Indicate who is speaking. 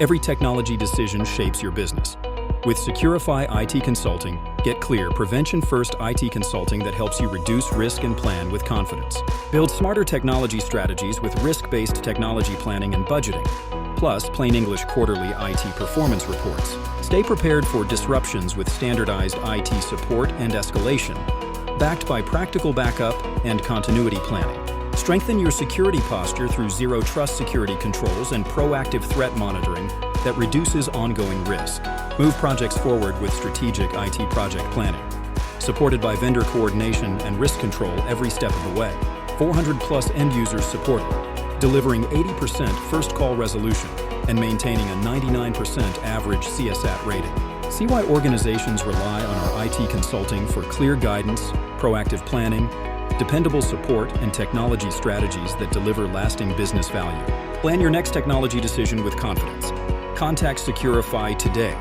Speaker 1: Every technology decision shapes your business. With Securafy IT Consulting, get clear, prevention-first IT consulting that helps you reduce risk and plan with confidence. Build smarter technology strategies with risk-based technology planning and budgeting, plus plain English quarterly IT performance reports. Stay prepared for disruptions with standardized IT support and escalation, backed by practical backup and continuity planning. Strengthen your security posture through zero-trust security controls and proactive threat monitoring that reduces ongoing risk. Move projects forward with strategic IT project planning, supported by vendor coordination and risk control every step of the way. 400+ end users supported, delivering 80% first call resolution and maintaining a 99% average CSAT rating. See why organizations rely on our IT consulting for clear guidance, proactive planning, dependable support, and technology strategies that deliver lasting business value. Plan your next technology decision with confidence. Contact Securafy today